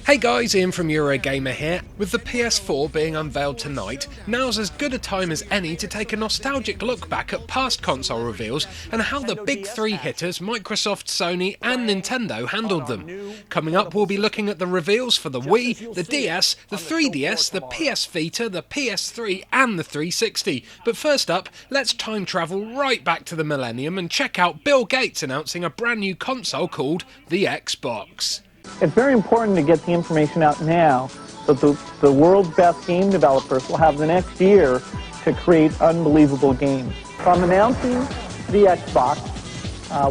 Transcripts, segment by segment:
Hey guys, Ian from Eurogamer here. With the PS4 being unveiled tonight, now's as good a time as any to take a nostalgic look back at past console reveals and how the big three hitters Microsoft, Sony and Nintendo handled them. Coming up, we'll be looking at the reveals for the Wii, the DS, the 3DS, the PS Vita, the PS3 and the 360. But first up, let's time travel right back to the millennium and check out Bill Gates announcing a brand new console called the Xbox. It's very important to get the information out now so the world's best game developers will have the next year to create unbelievable games. So I'm announcing the Xbox,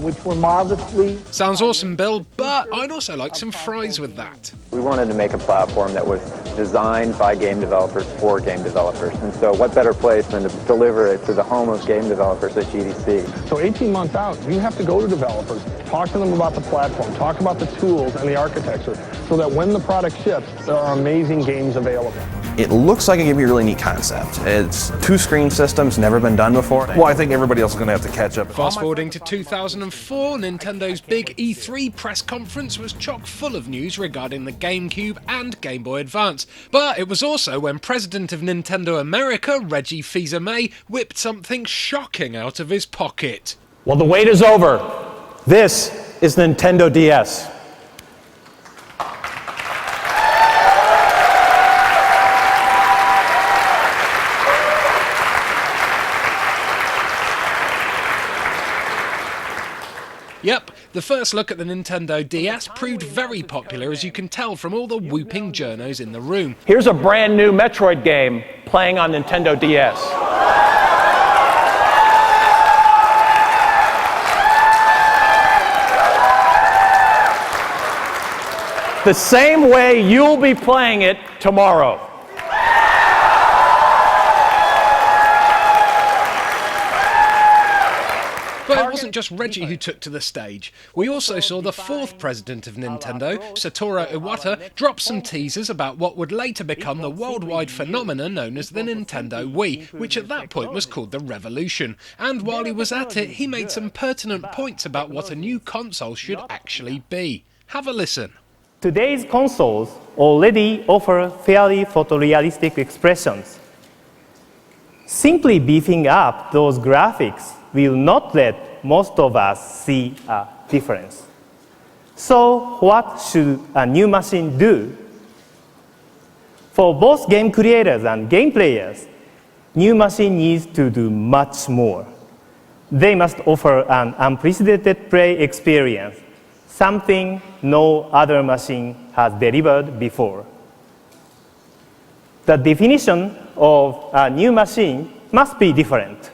which we're modestly... Sounds awesome, Bill, but I'd also like some fries with that. We wanted to make a platform that was designed by game developers for game developers. And so what better place than to deliver it to the home of game developers at GDC. So 18 months out, you have to go to developers, talk to them about the platform, talk about the tools and the architecture, so that when the product ships, there are amazing games available. It looks like it could be a really neat concept. It's two screen systems, never been done before. Well, I think everybody else is going to have to catch up. Fast forwarding to 2004, Nintendo's big E3 press conference was chock full of news regarding the GameCube and Game Boy Advance. But it was also when President of Nintendo America, Reggie Fils-Aimé, whipped something shocking out of his pocket. Well, the wait is over. This is Nintendo DS. Yep, the first look at the Nintendo DS proved very popular, as you can tell from all the whooping journos in the room. Here's a brand new Metroid game playing on Nintendo DS. The same way you'll be playing it tomorrow. But it wasn't just Reggie who took to the stage. We also saw the fourth president of Nintendo, Satoru Iwata, drop some teasers about what would later become the worldwide phenomenon known as the Nintendo Wii, which at that point was called the Revolution. And while he was at it, he made some pertinent points about what a new console should actually be. Have a listen. Today's consoles already offer fairly photorealistic expressions. Simply beefing up those graphics will not let most of us see a difference. So what should a new machine do? For both game creators and game players, new machine needs to do much more. They must offer an unprecedented play experience, something no other machine has delivered before. The definition of a new machine must be different.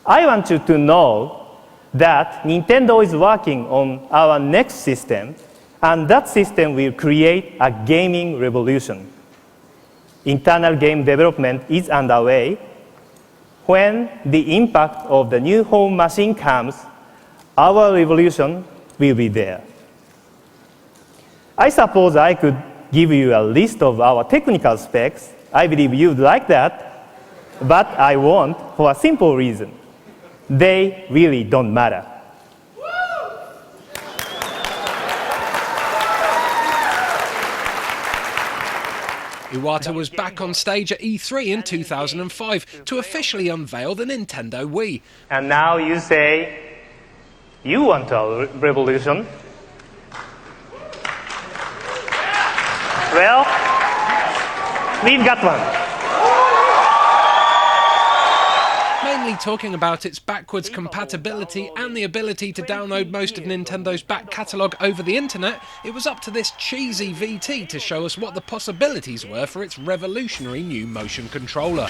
I want you to know that Nintendo is working on our next system, and that system will create a gaming revolution. Internal game development is underway. When the impact of the new home machine comes, our revolution will be there. I suppose I could give you a list of our technical specs. I believe you'd like that, but I won't for a simple reason. They really don't matter. Iwata was back on stage at E3 in 2005 to officially unveil the Nintendo Wii. And now you say, you want a revolution? Well, we've got one. Mainly talking about its backwards compatibility and the ability to download most of Nintendo's back catalogue over the internet, it was up to this cheesy VT to show us what the possibilities were for its revolutionary new motion controller.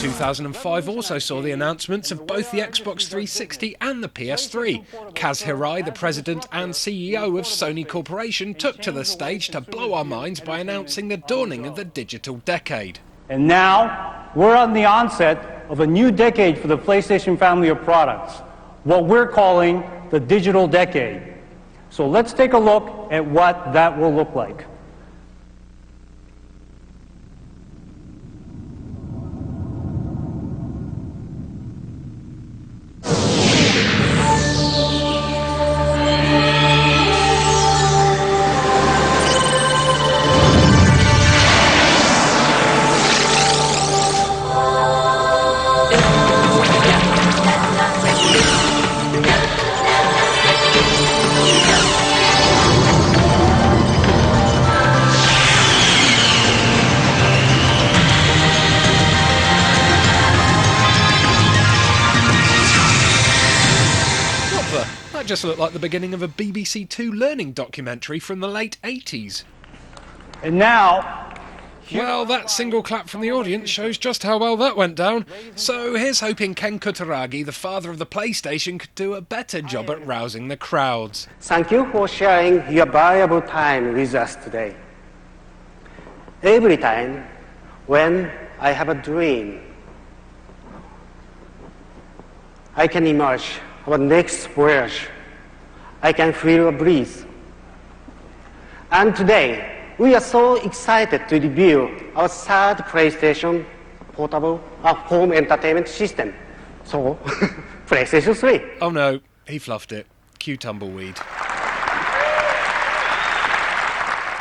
2005 also saw the announcements of both the Xbox 360 and the PS3. Kaz Hirai, the president and CEO of Sony Corporation, took to the stage to blow our minds by announcing the dawning of the digital decade. And now, we're on the onset of a new decade for the PlayStation family of products, what we're calling the digital decade. So let's take a look at what that will look like. That just looked like the beginning of a BBC Two learning documentary from the late 80s. And now, Well, that single clap from the audience shows just how well that went down. So here's hoping Ken Kutaragi, the father of the PlayStation, could do a better job at rousing the crowds. Thank you for sharing your valuable time with us today. Every time when I have a dream, I can emerge our next voyage. I can feel a breeze. And today, we are so excited to reveal our third PlayStation portable home entertainment system. So, PlayStation 3. Oh no, he fluffed it. Cue tumbleweed.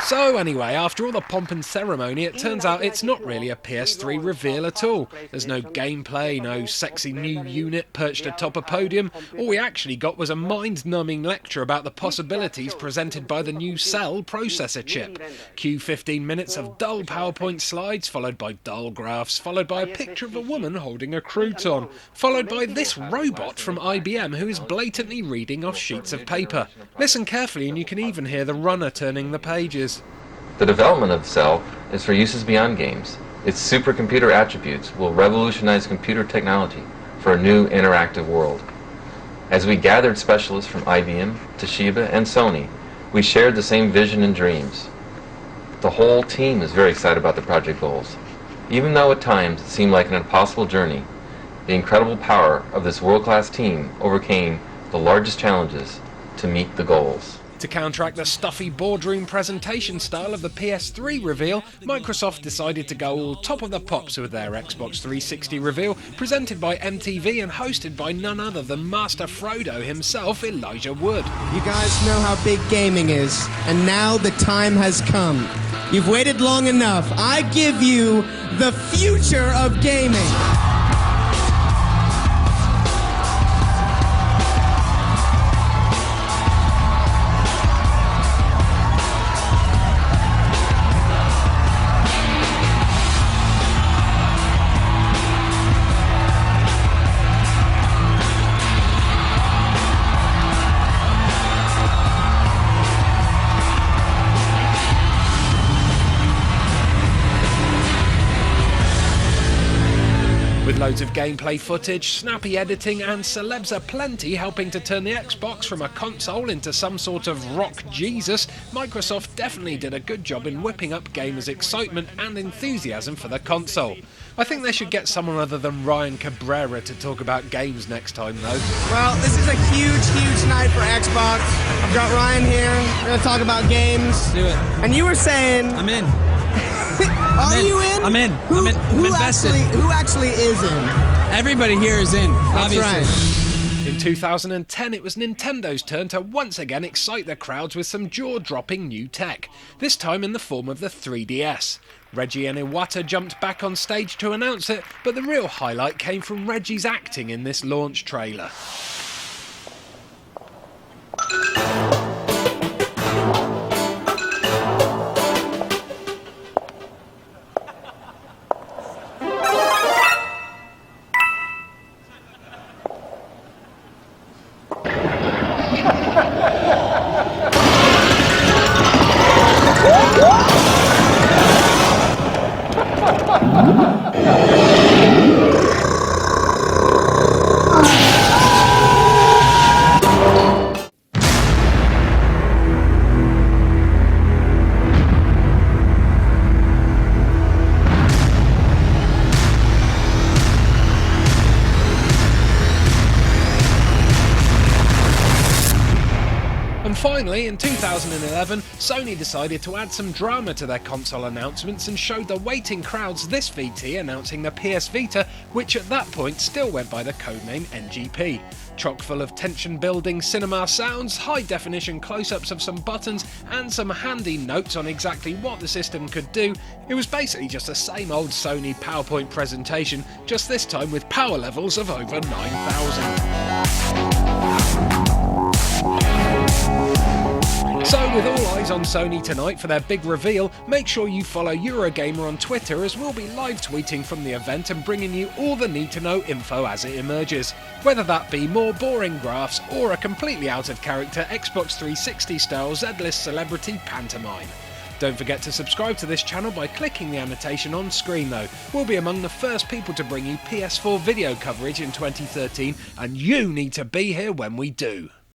So anyway, after all the pomp and ceremony, it turns out it's not really a PS3 reveal at all. There's no gameplay, no sexy new unit perched atop a podium. All we actually got was a mind-numbing lecture about the possibilities presented by the new Cell processor chip. Cue 15 minutes of dull PowerPoint slides, followed by dull graphs, followed by a picture of a woman holding a crouton, followed by this robot from IBM who is blatantly reading off sheets of paper. Listen carefully and you can even hear the runner turning the pages. The development of Cell is for uses beyond games. Its supercomputer attributes will revolutionize computer technology for a new interactive world. As we gathered specialists from IBM, Toshiba, and Sony, we shared the same vision and dreams. The whole team is very excited about the project goals. Even though at times it seemed like an impossible journey, the incredible power of this world-class team overcame the largest challenges to meet the goals. To counteract the stuffy boardroom presentation style of the PS3 reveal, Microsoft decided to go all top of the pops with their Xbox 360 reveal, presented by MTV and hosted by none other than Master Frodo himself, Elijah Wood. You guys know how big gaming is, and now the time has come. You've waited long enough. I give you the future of gaming. With loads of gameplay footage, snappy editing and celebs aplenty helping to turn the Xbox from a console into some sort of rock Jesus, Microsoft definitely did a good job in whipping up gamers' excitement and enthusiasm for the console. I think they should get someone other than Ryan Cabrera to talk about games next time though. Well, this is a huge night for Xbox. I've got Ryan here. We're going to talk about games. Do it. And you were saying... I'm in. Are you in? I'm in. I'm invested. Who actually is in? Everybody here is in, obviously. That's right. In 2010, it was Nintendo's turn to once again excite the crowds with some jaw-dropping new tech, this time in the form of the 3DS. Reggie and Iwata jumped back on stage to announce it, but the real highlight came from Reggie's acting in this launch trailer. Finally, in 2011, Sony decided to add some drama to their console announcements and showed the waiting crowds this VT announcing the PS Vita, which at that point still went by the codename NGP. Chock full of tension-building cinema sounds, high-definition close-ups of some buttons, and some handy notes on exactly what the system could do, it was basically just the same old Sony PowerPoint presentation, just this time with power levels of over 9,000. So with all eyes on Sony tonight for their big reveal, make sure you follow Eurogamer on Twitter, as we'll be live tweeting from the event and bringing you all the need-to-know info as it emerges. Whether that be more boring graphs or a completely out-of-character Xbox 360 style Z-list celebrity pantomime. Don't forget to subscribe to this channel by clicking the annotation on screen though. We'll be among the first people to bring you PS4 video coverage in 2013, and you need to be here when we do.